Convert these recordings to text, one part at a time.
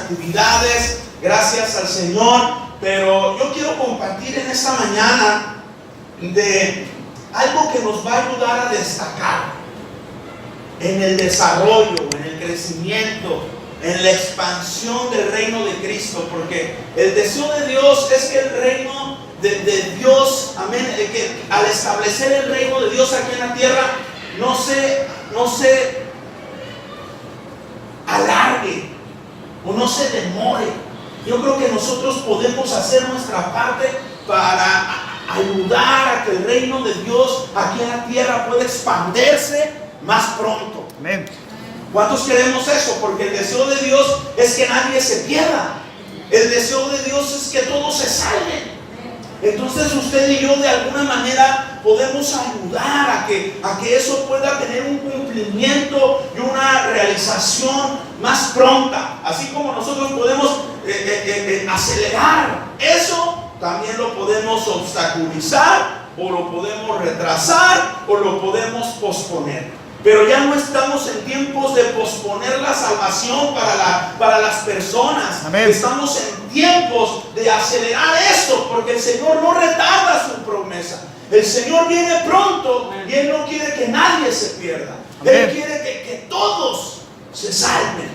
actividades, gracias al Señor, pero yo quiero compartir en esta mañana de algo que nos va a ayudar a destacar en el desarrollo, en el crecimiento, en la expansión del reino de Cristo, porque el deseo de Dios es que el reino de Dios, amén, que al establecer el reino de Dios aquí en la tierra, no se alargue o no se demore. Yo creo que nosotros podemos hacer nuestra parte para ayudar a que el reino de Dios aquí en la tierra pueda expandirse más pronto. Amén. ¿Cuántos queremos eso? Porque el deseo de Dios es que nadie se pierda. El deseo de Dios es que todos se salven. Entonces usted y yo de alguna manera podemos ayudar a que eso pueda tener un cumplimiento y una realización más pronta. Así como nosotros podemos acelerar eso, también lo podemos obstaculizar, o lo podemos retrasar, o lo podemos posponer. Pero ya no estamos en tiempos de posponer la salvación para las personas. Amén. Estamos en tiempos de acelerar esto, porque el Señor no retarda su promesa. El Señor viene pronto y Él no quiere que nadie se pierda. Amén. Él quiere que todos se salven.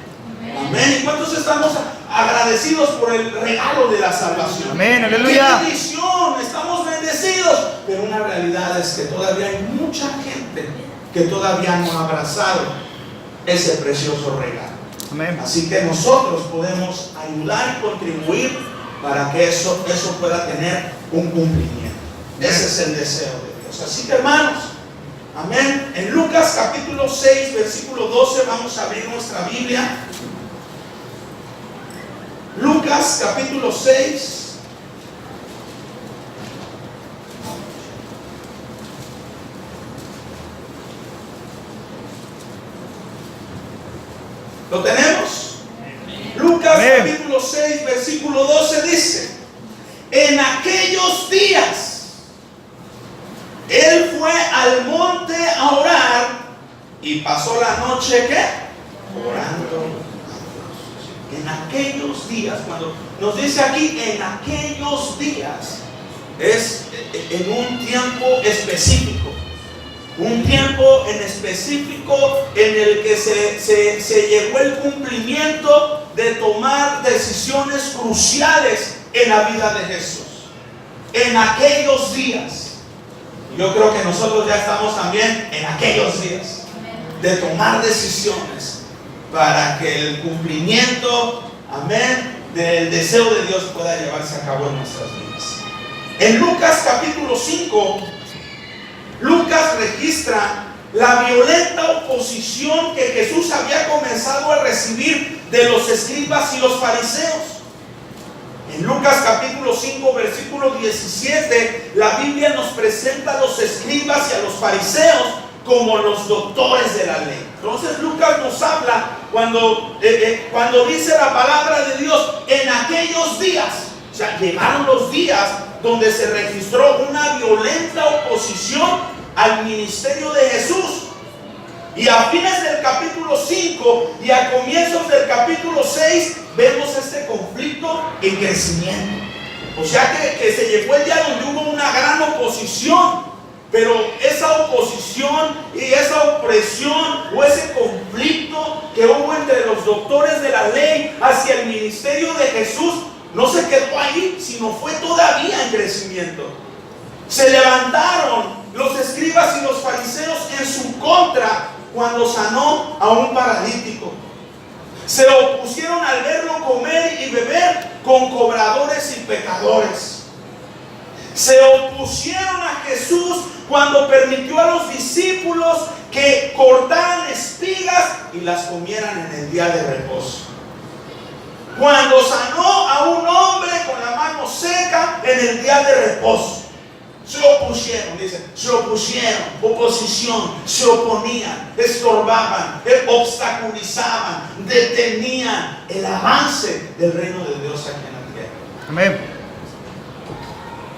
Amén. ¿Y cuántos estamos agradecidos por el regalo de la salvación? Amén, aleluya. ¡Qué bendición! Estamos bendecidos. Pero una realidad es que todavía hay mucha gente que todavía no ha abrazado ese precioso regalo. Amén. Así que nosotros podemos ayudar y contribuir para que eso pueda tener un cumplimiento. Ese es el deseo de Dios. Así que, hermanos, amén. En Lucas capítulo 6, versículo 12, vamos a abrir nuestra Biblia. Lucas capítulo 6. ¿Lo tenemos? Lucas capítulo 6, versículo 12 dice: en aquellos días Él fue al monte a orar y pasó la noche, ¿qué? Orando. En aquellos días, cuando nos dice aquí en aquellos días, es en un tiempo específico. Un tiempo en específico en el que se llegó el cumplimiento de tomar decisiones cruciales en la vida de Jesús. En aquellos días. Yo creo que nosotros ya estamos también en aquellos días de tomar decisiones para que el cumplimiento, amén, del deseo de Dios pueda llevarse a cabo en nuestras vidas. En Lucas capítulo 5, Lucas registra la violenta oposición que Jesús había comenzado a recibir de los escribas y los fariseos. En Lucas capítulo 5, versículo 17, la Biblia nos presenta a los escribas y a los fariseos como los doctores de la ley. Entonces Lucas nos habla cuando dice la palabra de Dios, en aquellos días, o sea, llegaron los días donde se registró una violenta oposición al ministerio de Jesús. Y a fines del capítulo 5 y a comienzos del capítulo 6 vemos este conflicto en crecimiento. O sea que se llegó el día donde hubo una gran oposición, pero esa oposición y esa opresión o ese conflicto que hubo entre los doctores de la ley hacia el ministerio de Jesús no se quedó ahí, sino fue todavía en crecimiento. Se levantaron los escribas y los fariseos en su contra cuando sanó a un paralítico. Se opusieron al verlo comer y beber con cobradores y pecadores. Se opusieron a Jesús cuando permitió a los discípulos que cortaran espigas y las comieran en el día de reposo. Cuando sanó a un hombre con la mano seca en el día de reposo. Se opusieron, dice, se opusieron, oposición, se oponían, estorbaban, obstaculizaban, detenían el avance del reino de Dios aquí en la tierra. Amén.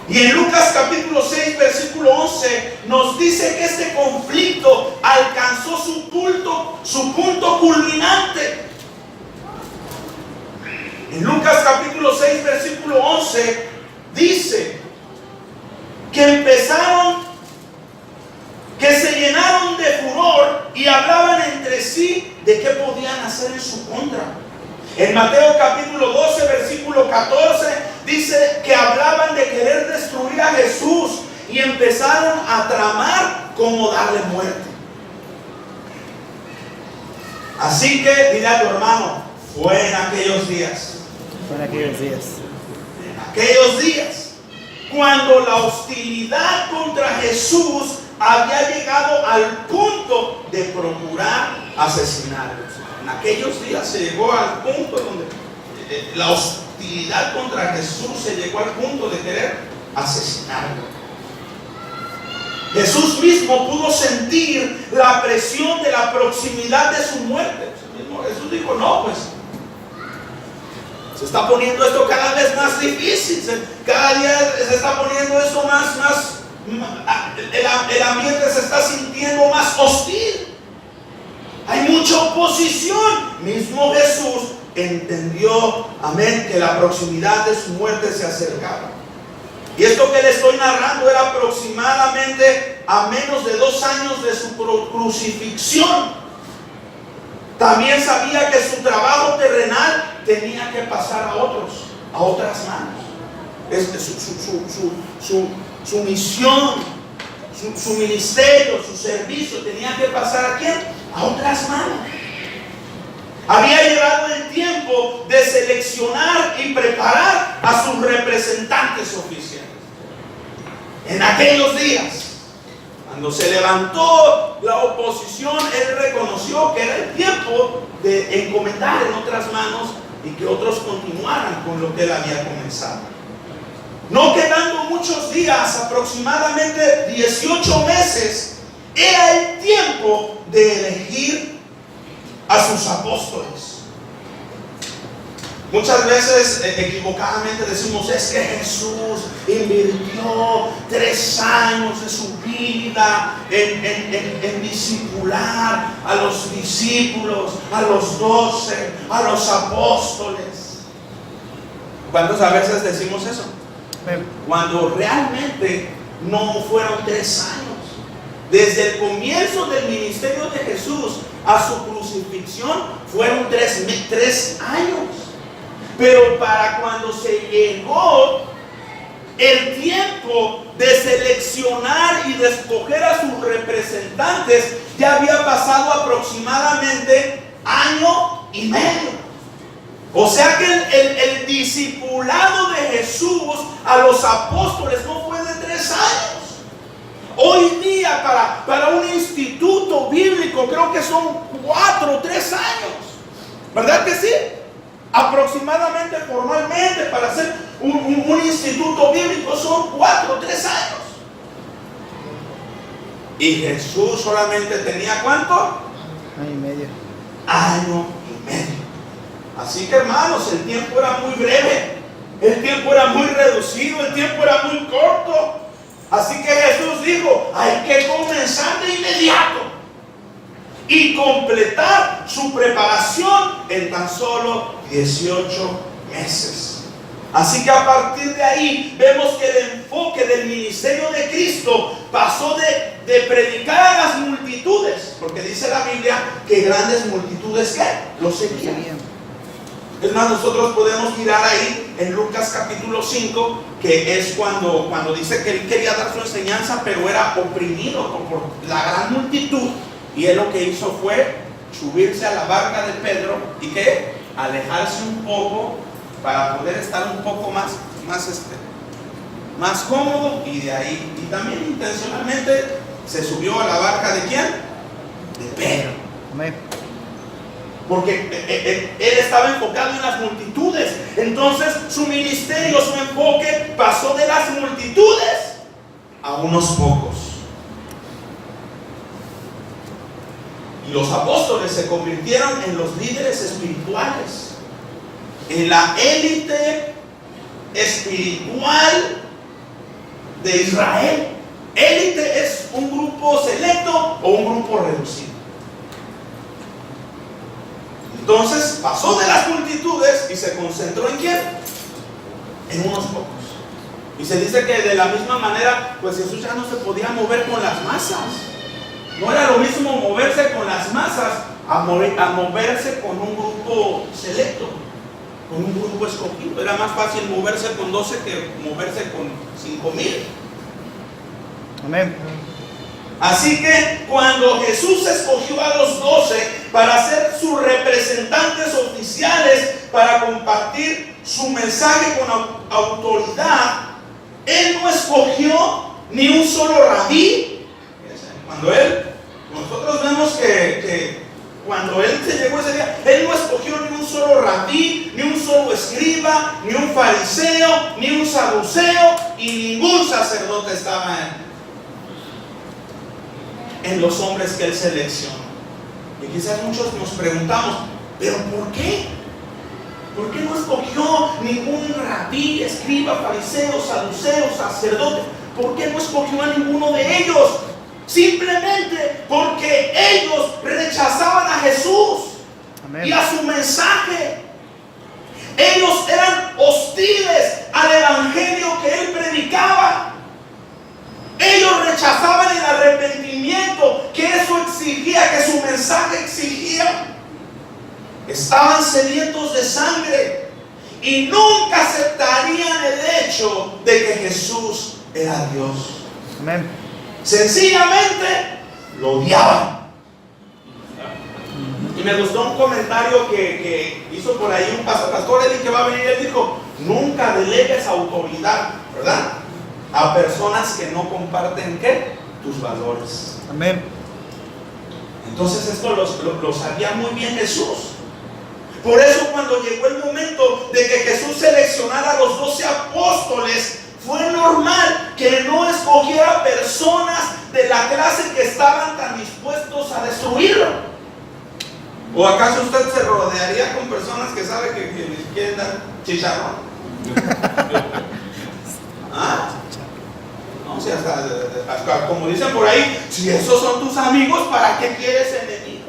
Y en Lucas capítulo 6, versículo 11, nos dice que este conflicto alcanzó su punto culminante. 6, versículo 11, dice que que se llenaron de furor y hablaban entre sí de qué podían hacer en su contra. En Mateo capítulo 12, versículo 14, dice que hablaban de querer destruir a Jesús y empezaron a tramar cómo darle muerte. Así que, dile a tu hermano, fue en aquellos días. Fue en aquellos días. En aquellos días, cuando la hostilidad contra Jesús había llegado al punto de procurar asesinarlo. En aquellos días se llegó al punto donde la hostilidad contra Jesús se llegó al punto de querer asesinarlo. Jesús mismo pudo sentir la presión de la proximidad de su muerte. Jesús dijo, no, pues se está poniendo esto cada vez más difícil. Cada día se está poniendo esto más el ambiente se está sintiendo más hostil. Hay mucha oposición. Mismo Jesús entendió, amén, que la proximidad de su muerte se acercaba. Y esto que le estoy narrando era aproximadamente a menos de 2 años de su crucifixión. También sabía que su trabajo terrenal tenía que pasar a otras manos. Su misión, su ministerio, su servicio tenía que pasar ¿a quién? A otras manos. Había llegado el tiempo de seleccionar y preparar a sus representantes oficiales. En aquellos días, cuando se levantó la oposición, él reconoció que era el tiempo de encomendar en otras manos y que otros continuaran con lo que él había comenzado. No quedando muchos días, aproximadamente 18 meses, era el tiempo de elegir a sus apóstoles. Muchas veces equivocadamente decimos, es que Jesús invirtió 3 años de su vida en discipular a los discípulos, a los 12, a los apóstoles. ¿Cuántas veces decimos eso? Cuando realmente no fueron 3 años. Desde el comienzo del ministerio de Jesús a su crucifixión fueron 3 años. Pero para cuando se llegó el tiempo de seleccionar y de escoger a sus representantes, ya había pasado aproximadamente 1 año y medio. O sea que el discipulado de Jesús a los apóstoles no fue de 3 años. Hoy día para un instituto bíblico creo que son 4 o 3 años. ¿Verdad que sí? Aproximadamente, formalmente, para hacer un instituto bíblico son 4 o 3 años. Y Jesús solamente tenía ¿cuánto? 1 año y medio. 1 año y medio. Así que hermanos, el tiempo era muy breve, el tiempo era muy reducido, el tiempo era muy corto. Así que Jesús dijo, hay que comenzar de inmediato y completar su preparación en tan solo 18 meses. Así que a partir de ahí vemos que el enfoque del ministerio de Cristo pasó de predicar a las multitudes, porque dice la Biblia que grandes multitudes ¿qué? Lo seguían. Es más, nosotros podemos mirar ahí en Lucas capítulo 5, que es cuando dice que él quería dar su enseñanza, pero era oprimido por la gran multitud. Y él lo que hizo fue subirse a la barca de Pedro y que alejarse un poco para poder estar un poco más cómodo. Y de ahí, y también intencionalmente se subió a la barca de ¿quién? De Pedro. Amén. Porque él estaba enfocado en las multitudes. Entonces su ministerio, su enfoque pasó de las multitudes a unos pocos. Y los apóstoles se convirtieron en los líderes espirituales, en la élite espiritual de Israel. Élite es un grupo selecto o un grupo reducido. Entonces pasó de las multitudes y se concentró ¿en quién? en unos pocos. Y se dice que de la misma manera, pues Jesús ya no se podía mover con las masas. No era lo mismo moverse con las masas a moverse con un grupo selecto, con un grupo escogido. Era más fácil moverse con 12 que moverse con 5,000. Amén. Así que cuando Jesús escogió a los 12 para ser sus representantes oficiales, para compartir su mensaje con autoridad, Él no escogió ni un solo rabí. Nosotros vemos que cuando Él se llegó ese día, Él no escogió ni un solo rabí, ni un solo escriba, ni un fariseo, ni un saduceo, y ningún sacerdote estaba en los hombres que Él seleccionó. Y quizás muchos nos preguntamos, ¿pero por qué? ¿Por qué no escogió ningún rabí, escriba, fariseo, saduceo, sacerdote? ¿Por qué no escogió a ninguno de ellos? Simplemente porque ellos rechazaban a Jesús. Amén. Y a su mensaje. Ellos eran hostiles al evangelio que Él predicaba. Ellos rechazaban el arrepentimiento que eso exigía, que su mensaje exigía. Estaban sedientos de sangre y nunca aceptarían el hecho de que Jesús era Dios. Amén. Sencillamente lo odiaban. Y me gustó un comentario que hizo por ahí un pastor Eddie, que va a venir. Él dijo: nunca delegues autoridad, ¿verdad?, a personas que no comparten, ¿qué?, tus valores. Amén. Entonces esto lo sabía muy bien Jesús. Por eso cuando llegó el momento de que Jesús seleccionara a los 12 apóstoles, fue normal que no escogiera personas de la clase que estaban tan dispuestos a destruirlo. ¿O acaso usted se rodearía con personas que sabe que les quieren dar chicharrón? ¿Ah? No, o sea, hasta como dicen por ahí, si esos son tus amigos, ¿para qué quieres enemigos?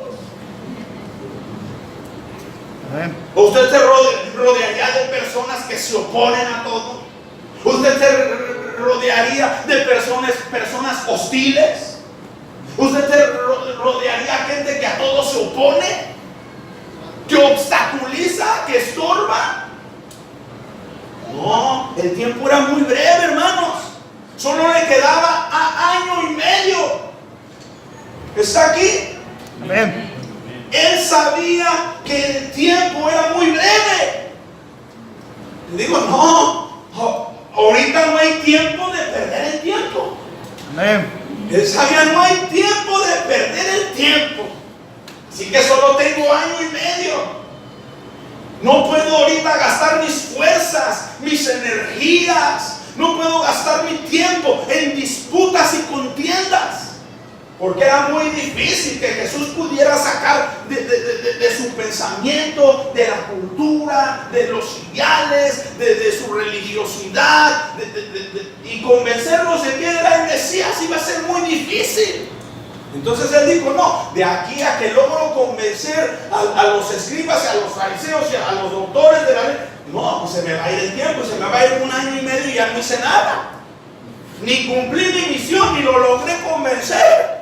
¿O usted se rodearía de personas que se oponen a todo? ¿Usted se rodearía de personas hostiles? ¿Usted se rodearía de gente que a todo se opone? ¿Que obstaculiza? ¿Que estorba? No, el tiempo era muy breve, hermanos. Solo le quedaba año y medio. ¿Está aquí? Amén. Él sabía que el tiempo era muy breve. Le digo, no, ahorita no hay tiempo de perder el tiempo. Amén. Él sabía, no hay tiempo de perder el tiempo. Así que solo tengo año y medio. No puedo ahorita gastar mis fuerzas, mis energías. No puedo gastar mi tiempo en disputas y contiendas. Porque era muy difícil que Jesús pudiera sacar de su pensamiento, de la cultura, de los ideales, de su religiosidad, y convencerlos de que él era el Mesías. Iba a ser muy difícil. Entonces él dijo, no, de aquí a que logro convencer a los escribas y a los fariseos y a los doctores de la ley, no, pues se me va a ir el tiempo, se me va a ir un año y medio y ya no hice nada. Ni cumplí mi misión, ni lo logré convencer.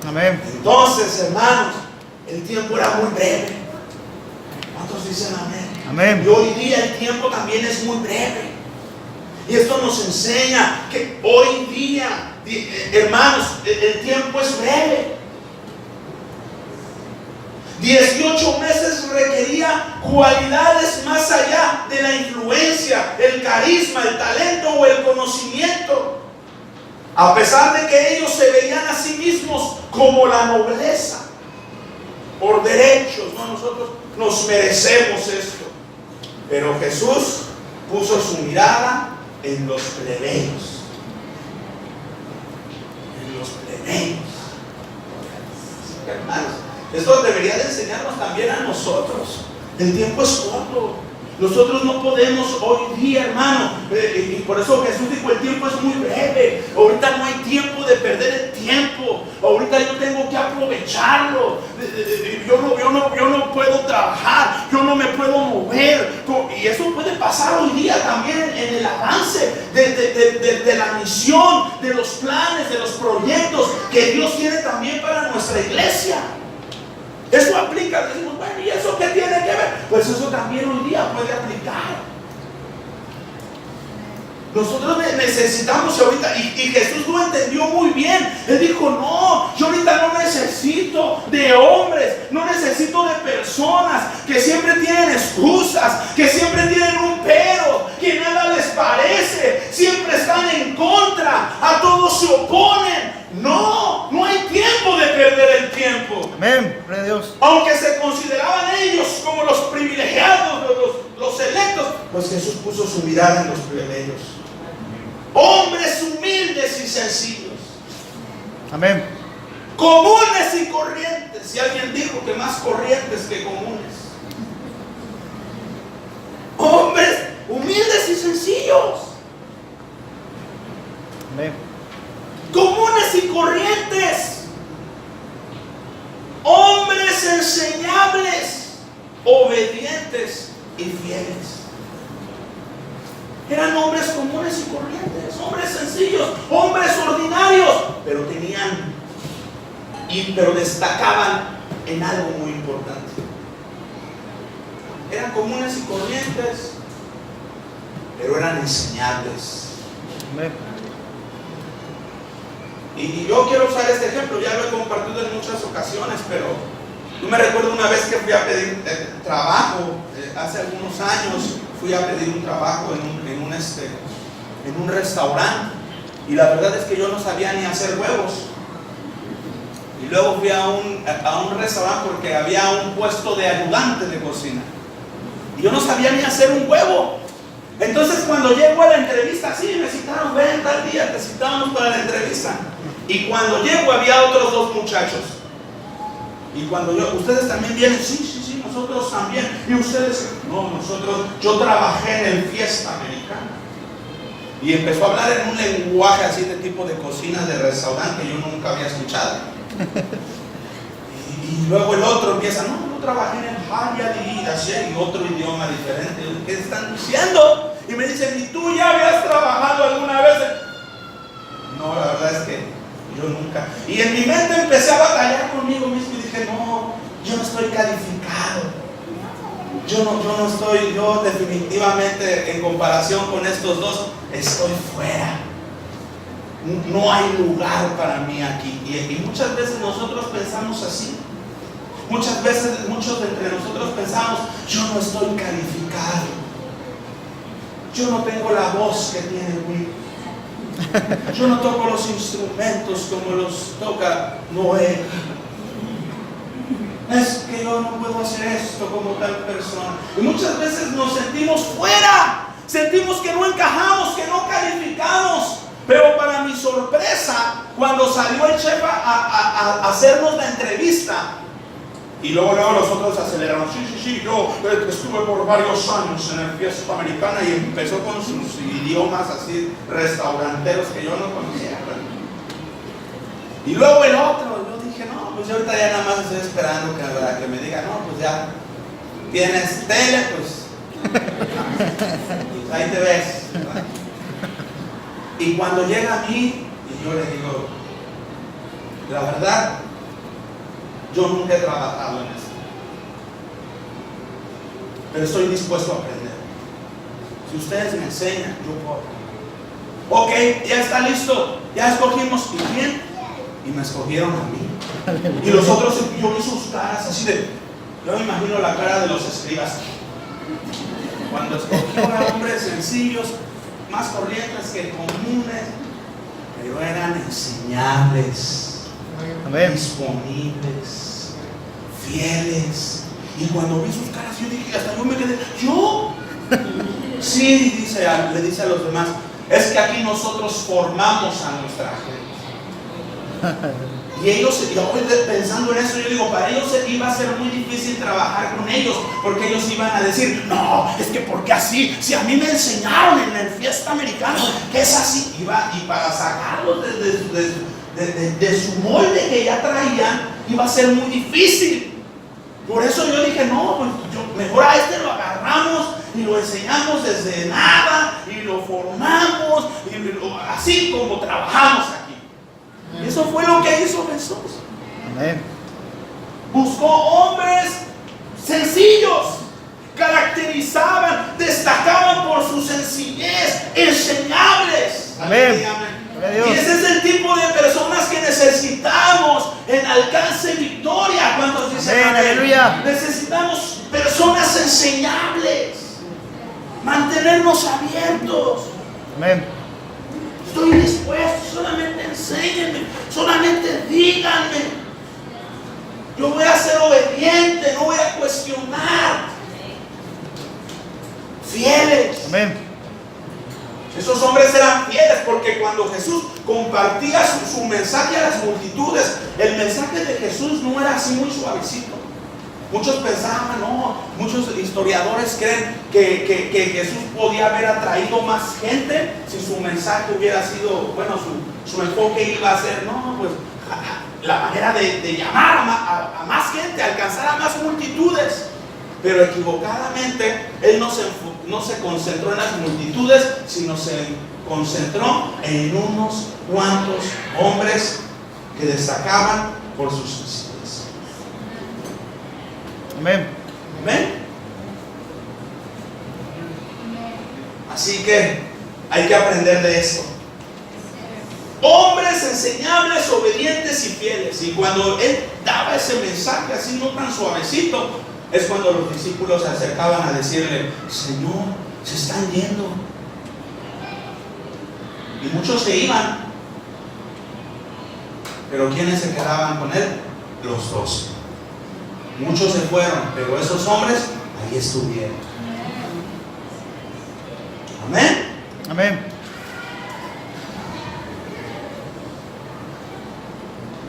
Amén. Entonces, hermanos, el tiempo era muy breve. ¿Cuántos dicen amén? Amén. Y hoy día el tiempo también es muy breve. Y esto nos enseña que hoy día, hermanos, el tiempo es breve. 18 meses requería cualidades más allá de la influencia, el carisma, el talento o el conocimiento. A pesar de que ellos se veían a sí mismos como la nobleza, por derechos, ¿no? Nosotros nos merecemos esto. Pero Jesús puso su mirada en los plebeyos. En los plebeyos. Hermanos, esto debería de enseñarnos también a nosotros. El tiempo es corto. Nosotros no podemos hoy día, hermano, y por eso Jesús dijo, el tiempo es muy breve. Ahorita no hay tiempo de perder el tiempo. Ahorita yo tengo que aprovecharlo. Yo no puedo trabajar, yo no me puedo mover. y eso puede pasar hoy día también en el avance de la misión, de los planes, de los proyectos que Dios tiene también para nuestra iglesia. Eso aplica, decimos, bueno, ¿y eso qué tiene que ver? Pues eso también hoy día puede aplicar. Nosotros necesitamos ahorita, y Jesús lo entendió muy bien. Él dijo, no, yo ahorita no necesito de hombres, no necesito de personas que siempre tienen excusas, que siempre tienen un pero, que nada les parece, siempre están en contra, a todos se oponen. No, no hay tiempo de perder el tiempo. Amén. Gloria a Dios. Aunque se consideraban ellos como los privilegiados, los electos, pues Jesús puso su mirada en los plebeyos. Hombres humildes y sencillos. Amén. Comunes y corrientes. Y alguien dijo que más corrientes que comunes. Hombres humildes y sencillos. Amén. Comunes y corrientes. Hombres enseñables, obedientes y fieles. Eran hombres comunes y corrientes, hombres sencillos, hombres ordinarios, pero pero destacaban en algo muy importante. Eran comunes y corrientes, pero eran enseñables. Amén. Y yo quiero usar este ejemplo, ya lo he compartido en muchas ocasiones, pero yo me recuerdo una vez que fui a pedir trabajo, hace algunos años. Fui a pedir un trabajo en un restaurante, y la verdad es que yo no sabía ni hacer huevos. Y luego fui a un restaurante porque había un puesto de ayudante de cocina, y yo no sabía ni hacer un huevo. Entonces cuando llego a la entrevista, sí, me citaron, ven tal día, te citamos para la entrevista. Y cuando llego había otros dos muchachos. Y cuando ustedes también vienen, sí, nosotros también. Y ustedes, no, yo trabajé en el Fiesta Americana. Y empezó a hablar en un lenguaje así de tipo de cocina de restaurante que yo nunca había escuchado. Y luego el otro empieza, no, yo trabajé en el Hyatt y así, y otro idioma diferente. ¿Qué están diciendo? Y me dicen, ¿y tú ya habías trabajado alguna vez? No, la verdad es que yo nunca. Y en mi mente empecé a batallar conmigo mismo y dije, no, yo no estoy calificado. Yo definitivamente en comparación con estos dos, estoy fuera. No hay lugar para mí aquí. Y muchas veces nosotros pensamos así. Muchas veces, muchos de entre nosotros pensamos, yo no estoy calificado. Yo no tengo la voz que tiene Will. Yo no toco los instrumentos como los toca Noé. Es que yo no puedo hacer esto como tal persona. Y muchas veces nos sentimos fuera. Sentimos que no encajamos, que no calificamos. Pero para mi sorpresa, cuando salió el chef a hacernos la entrevista, y luego los otros aceleraron, sí, yo estuve por varios años en el Fiesta Americana, y empezó con sus idiomas así restauranteros que yo no conocía. Y luego el otro, yo dije, no, pues yo ahorita ya nada más estoy esperando que me diga, no, pues ya tienes tele, pues ahí te ves, ¿verdad? Y cuando llega a mí, y yo le digo, la verdad, yo nunca he trabajado en esto, pero estoy dispuesto a aprender. Si ustedes me enseñan, yo puedo. Ok, ya está listo, ya escogimos. ¿Y quién? Y me escogieron a mí. Y los otros, yo vi sus caras así de, yo me imagino la cara de los escribas cuando escogieron a hombres sencillos, más corrientes que comunes, pero eran enseñables, disponibles, fieles. Y cuando vi sus caras, yo dije, hasta yo me quedé, ¿yo? Sí, le dice a los demás, es que aquí nosotros formamos a nuestra gente. Y ellos, hoy pensando en eso, yo digo, para ellos iba a ser muy difícil trabajar con ellos, porque ellos iban a decir, no, es que ¿por qué así? Si a mí me enseñaron en el Fiesta Americana que es así, y para sacarlos de su molde que ya traían, iba a ser muy difícil. Por eso yo dije, no, pues mejor a este lo agarramos y lo enseñamos desde nada y lo formamos así como trabajamos aquí. Eso fue lo que hizo Jesús. Amén. Buscó hombres sencillos, caracterizaban, destacaban por su sencillez, enseñables. Amén. Y ese es el tipo de personas que necesitamos en Alcance Victoria. Cuando dicen amén, aleluya. Necesitamos personas enseñables, mantenernos abiertos. Amén. Estoy dispuesto, solamente enséñenme, solamente díganme. Yo voy a ser obediente, no voy a cuestionar. Fieles. Amén. Esos hombres eran fieles porque cuando Jesús compartía su mensaje a las multitudes, el mensaje de Jesús no era así muy suavecito. Muchos pensaban, no, muchos historiadores creen que Jesús podía haber atraído más gente si su mensaje hubiera sido, bueno, su enfoque iba a ser, no, pues la manera de llamar a más gente, alcanzar a más multitudes. Pero equivocadamente, Él no se concentró en las multitudes, sino se concentró en unos cuantos hombres que destacaban por sus sencillez. Amén. Amén. Así que hay que aprender de esto. Hombres enseñables, obedientes y fieles. Y cuando Él daba ese mensaje así no tan suavecito, es cuando los discípulos se acercaban a decirle: Señor, se están yendo. Y muchos se iban. Pero ¿quiénes se quedaban con Él? Los 12. Muchos se fueron, pero esos hombres ahí estuvieron. Amén. Amén.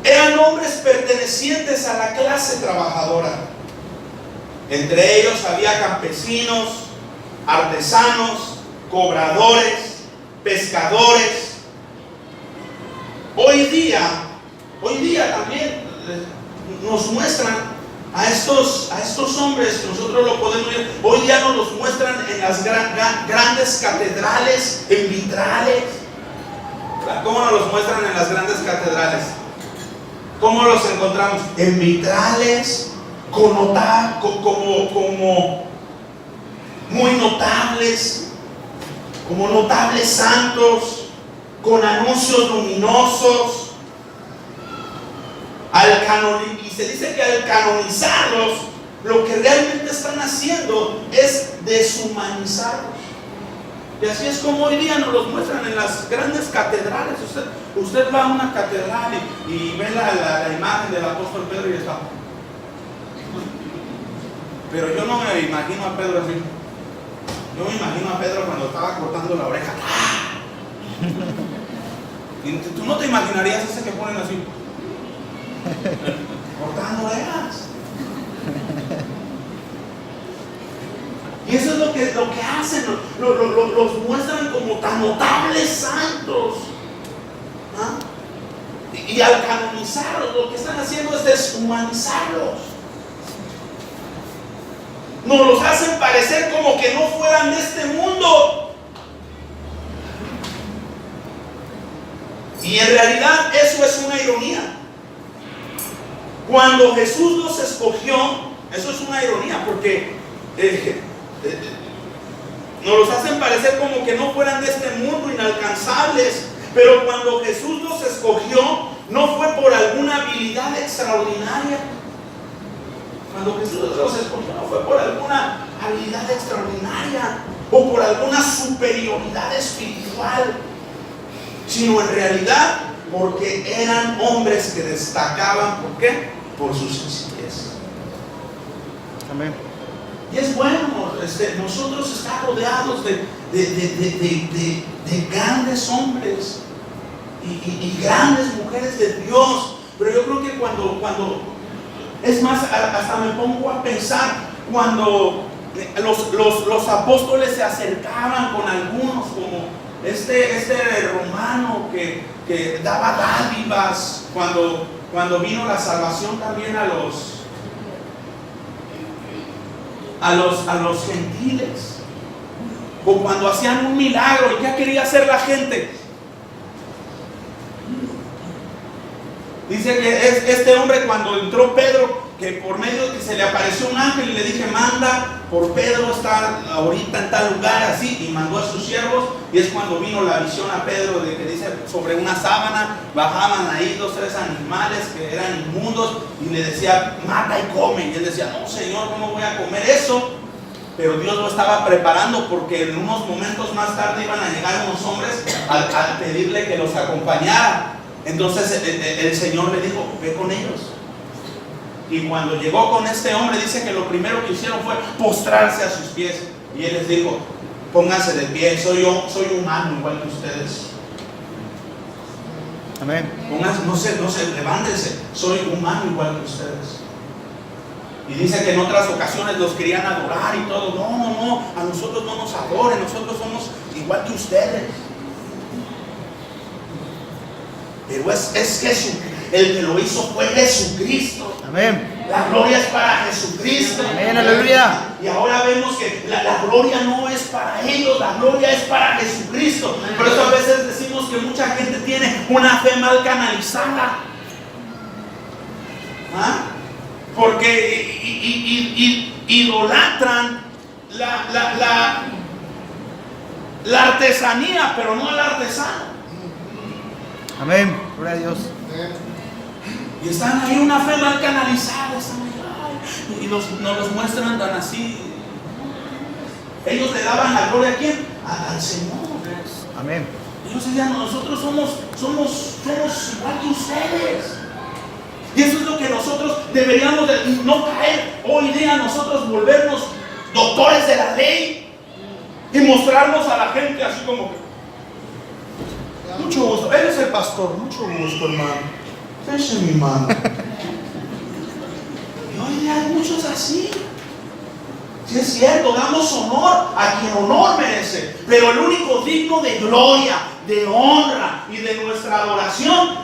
Eran hombres pertenecientes a la clase trabajadora. Entre ellos había campesinos, artesanos, cobradores, pescadores. Hoy día también nos muestran a estos hombres, nosotros lo podemos ver, hoy día nos los muestran en las grandes catedrales, en vitrales. ¿Cómo nos los muestran en las grandes catedrales? ¿Cómo los encontramos? En vitrales, como muy notables, como notables santos, con anuncios luminosos. Y se dice que al canonizarlos, lo que realmente están haciendo es deshumanizarlos. Y así es como hoy día nos los muestran en las grandes catedrales. Usted va a una catedral y ve la imagen del apóstol Pedro y está. Pero yo no me imagino a Pedro así. Yo me imagino a Pedro cuando estaba cortando la oreja. Y tú no te imaginarías ese que ponen así, cortando orejas. Y eso es lo que hacen, los muestran como tan notables santos. ¿Ah? Y al canonizarlos, lo que están haciendo es deshumanizarlos. Nos los hacen parecer como que no fueran de este mundo. Y en realidad eso es una ironía. Cuando Jesús los escogió, eso es una ironía, porque nos los hacen parecer como que no fueran de este mundo, inalcanzables. Pero cuando Jesús los escogió, no fue por alguna habilidad extraordinaria. Cuando Jesús los escogió, no fue por alguna habilidad extraordinaria o por alguna superioridad espiritual, sino en realidad porque eran hombres que destacaban. ¿Por qué? Por su sencillez. Amén. Y es bueno nosotros estar rodeados de grandes hombres y grandes mujeres de Dios. Pero yo creo que cuando es más, hasta me pongo a pensar cuando los apóstoles se acercaban con algunos, como este romano que daba dádivas cuando vino la salvación también a los gentiles. o cuando hacían un milagro, ¿y qué quería hacer la gente? Dice que este hombre, cuando entró Pedro, que por medio que se le apareció un ángel y le dije, manda por Pedro, está ahorita en tal lugar, así, y mandó a sus siervos, y es cuando vino la visión a Pedro de que dice, sobre una sábana bajaban ahí 2 o 3 animales que eran inmundos, y le decía, mata y come, y él decía, no Señor, ¿cómo voy a comer eso? Pero Dios lo estaba preparando, porque en unos momentos más tarde iban a llegar unos hombres al pedirle que los acompañara. Entonces el Señor le dijo, ve con ellos. Y cuando llegó con este hombre, dice que lo primero que hicieron fue postrarse a sus pies. Y él les dijo, pónganse de pie, soy humano igual que ustedes. Amén. Pónganse, no sé, levántense, soy humano igual que ustedes. Y dice que en otras ocasiones los querían adorar y todo. No, a nosotros no nos adoren, nosotros somos igual que ustedes. Pero es Jesús, el que lo hizo fue Jesucristo. Amén. La gloria es para Jesucristo. Amén, aleluya. Y ahora vemos que la gloria no es para ellos, la gloria es para Jesucristo. Por eso a veces decimos que mucha gente tiene una fe mal canalizada. ¿Ah? Porque idolatran la artesanía, pero no al artesano. Amén. Gloria a Dios. Y están ahí una fe mal canalizada, están ahí, y nos los muestran tan así. Ellos le daban la gloria ¿a quién? Al Señor. Amén. Ellos decían, nosotros somos igual que ustedes. Y eso es lo que nosotros deberíamos de no caer. Hoy día nosotros volvernos doctores de la ley y mostrarnos a la gente así como que, mucho gusto, él es el pastor, mucho gusto, hermano. Eche mi mano. Y hoy día hay muchos así. Sí es cierto, damos honor a quien honor merece, pero el único digno de gloria, de honra y de nuestra adoración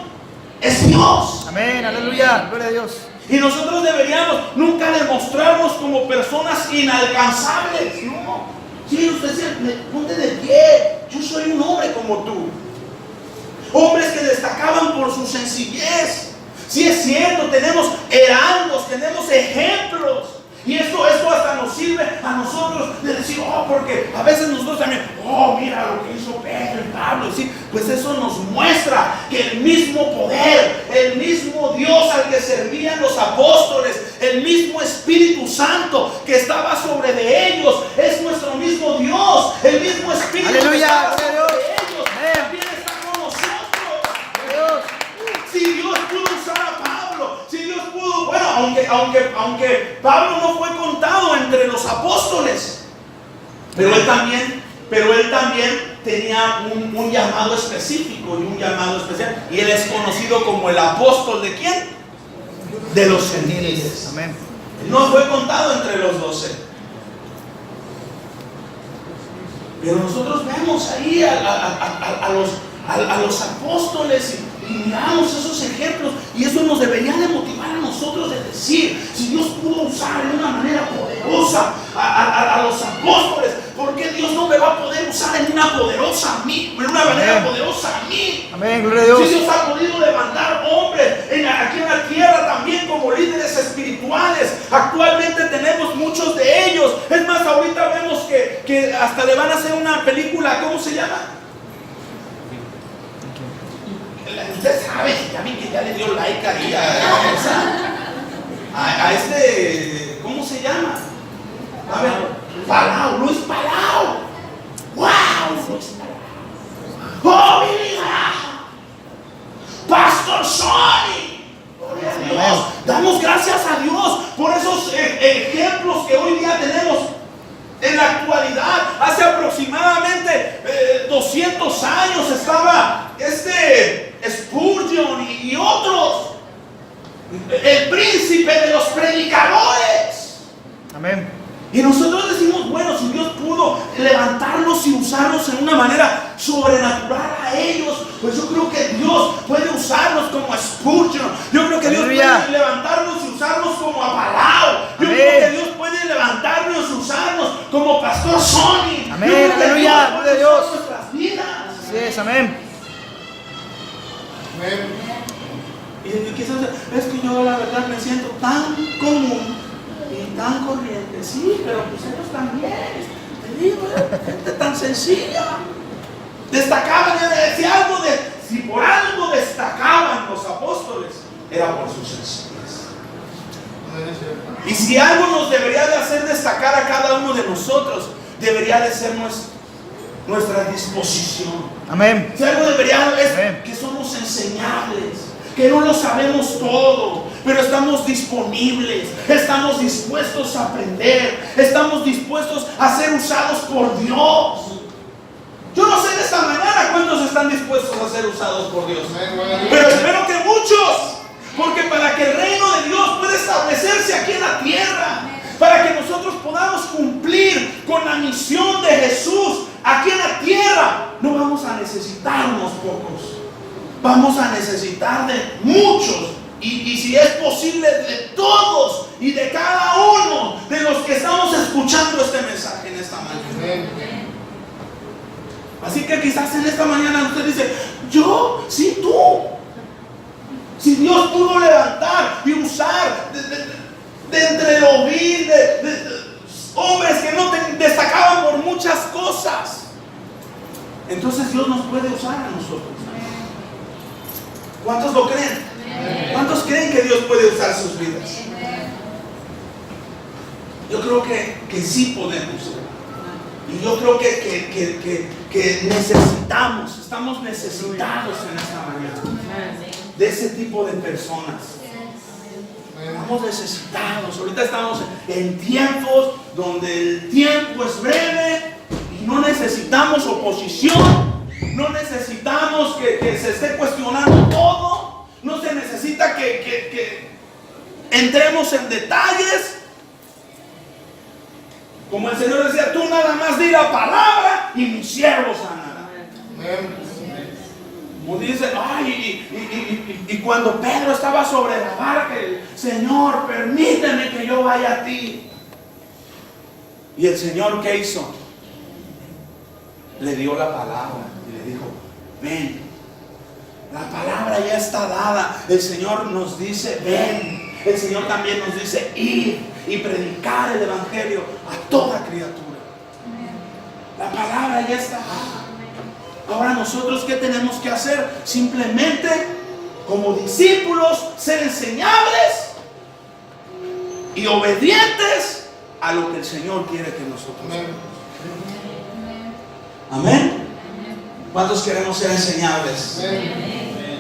es Dios. Amén, aleluya. Gloria a Dios. Y nosotros deberíamos nunca demostrarnos como personas inalcanzables. No. Sí, usted dice, ponte de pie. Yo soy un hombre como tú. Hombres que destacaban por su sencillez. Sí es cierto, tenemos heraldos, tenemos ejemplos. Y esto hasta nos sirve a nosotros de decir, porque a veces nosotros también, mira lo que hizo Pedro y Pablo. ¿Sí? Pues eso nos muestra que el mismo poder, el mismo Dios al que servían los apóstoles, el mismo Espíritu Santo que estaba sobre de ellos, es nuestro mismo Dios. El mismo Espíritu aleluya, que estaba sobre Dios. de ellos también está con nosotros. Dios. Si Dios pudo usar a Pablo, si Dios pudo, bueno, aunque Pablo no fue contado entre los apóstoles, pero él también tenía un llamado específico y un llamado especial, y él es conocido como el apóstol ¿de quién? De los gentiles. Amén. Él no fue contado entre los 12. Pero nosotros vemos ahí a los apóstoles y miramos esos ejemplos, y eso nos debería de motivar a nosotros de decir, si Dios pudo usar de una manera poderosa a los apóstoles, ¿por qué Dios no me va a poder usar en una manera poderosa a mí? Amén, gloria a Dios. Si Dios ha podido levantar hombres aquí en la tierra también como líderes espirituales, actualmente tenemos muchos de ellos. Es más, ahorita vemos que hasta le van a hacer una película, ¿cómo se llama? Usted sabe, ya vi que ya le dio like ahí a este, ¿cómo se llama? A ver, Palau, Luis Palau. ¡Wow! Luis Palau. ¡Oh, Billy Graham! ¡Pastor Sony! ¡Gloria a Dios! Damos gracias a Dios por esos ejemplos que hoy día tenemos. En la actualidad, hace aproximadamente 200 años estaba Spurgeon y otros, el príncipe de los predicadores. Amén. Y nosotros decimos, bueno, si Dios pudo levantarlos y usarlos en una manera sobrenatural a ellos, pues yo creo que Dios puede usarlos como a Spurgeon. Yo creo que Dios puede levantarlos y usarlos como a Palau. Yo creo que Dios puede levantarnos y usarnos como Pastor Sony. Amén. Yo creo que amén. Y quizás es que yo la verdad me siento tan común y tan corriente. Sí, pero pues ellos también. Te digo, gente tan sencilla. Destacaban, si por algo destacaban los apóstoles, era por su sencillez. Y si algo nos debería de hacer destacar a cada uno de nosotros, debería de ser nuestra disposición. Amén. Si algo debería es Amén. que somos enseñables, que no lo sabemos todo, pero estamos disponibles, estamos dispuestos a aprender, estamos dispuestos a ser usados por Dios. Yo no sé de esta mañana cuántos están dispuestos a ser usados por Dios, pero espero que muchos, porque para que el reino de Dios pueda establecerse aquí en la tierra, para que nosotros podamos cumplir con la misión de Jesús aquí en la tierra, no vamos a necesitar unos pocos, vamos a necesitar de muchos, y si es posible de todos y de cada uno de los que estamos escuchando este mensaje en esta mañana. Así que quizás en esta mañana usted dice, yo, sí, tú. Si Dios pudo levantar y usar de entre lo vil, de hombres que no destacaban por muchas cosas, entonces Dios nos puede usar a nosotros. ¿Cuántos lo creen? ¿Cuántos creen que Dios puede usar sus vidas? Yo creo que sí podemos. Y yo creo que necesitamos, estamos necesitados en esta mañana de ese tipo de personas. Estamos necesitados. Ahorita estamos en tiempos donde el tiempo es breve y no necesitamos oposición, no necesitamos que se esté cuestionando todo, no se necesita que entremos en detalles. Como el Señor decía, tú nada más di la palabra y mi siervo sanará. Como dice, y cuando Pedro estaba sobre la barca, Señor, permíteme que yo vaya a ti. Y el Señor, ¿qué hizo? Le dio la palabra y le dijo, ven. La palabra ya está dada. El Señor nos dice, ven. El Señor también nos dice, ir y predicar el evangelio a toda criatura. La palabra ya está dada. Ahora nosotros, ¿qué tenemos que hacer? Simplemente, como discípulos, ser enseñables y obedientes a lo que el Señor quiere que nosotros hagamos. Amén. ¿Cuántos queremos ser enseñables? Amén.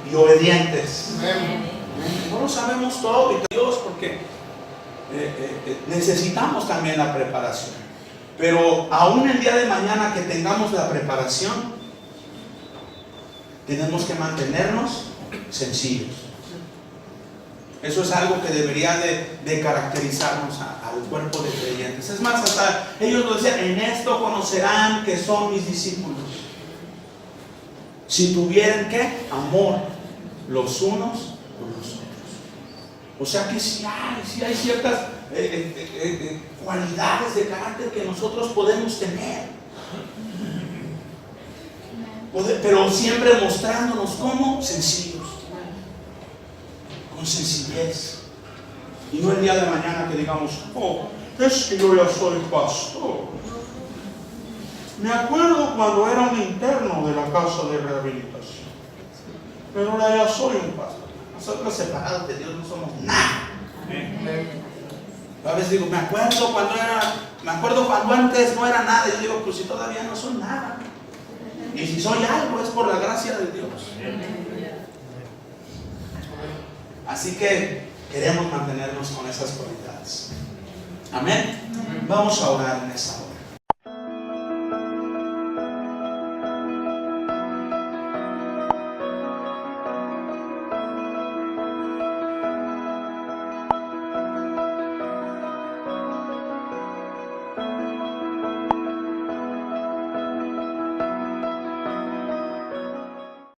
Y obedientes. Amén. No lo sabemos todo, y Dios, porque necesitamos también la preparación. Pero aún el día de mañana que tengamos la preparación, tenemos que mantenernos sencillos. Eso es algo que debería de caracterizarnos al cuerpo de creyentes. Es más, hasta ellos lo decían, en esto conocerán que son mis discípulos, si tuvieran ¿qué? Amor los unos por los otros. O sea que sí hay ciertas cualidades de carácter que nosotros podemos tener, pero siempre mostrándonos como sencillos, con sencillez, y no el día de mañana que digamos, oh, es que yo ya soy pastor. Me acuerdo cuando era un interno de la casa de rehabilitación, pero ahora ya soy un pastor. Nosotros separados de Dios no somos nada. A veces digo, me acuerdo cuando antes no era nada. Yo digo, pues si todavía no soy nada. Y si soy algo es por la gracia de Dios. Así que queremos mantenernos con esas cualidades. Amén. Vamos a orar en esta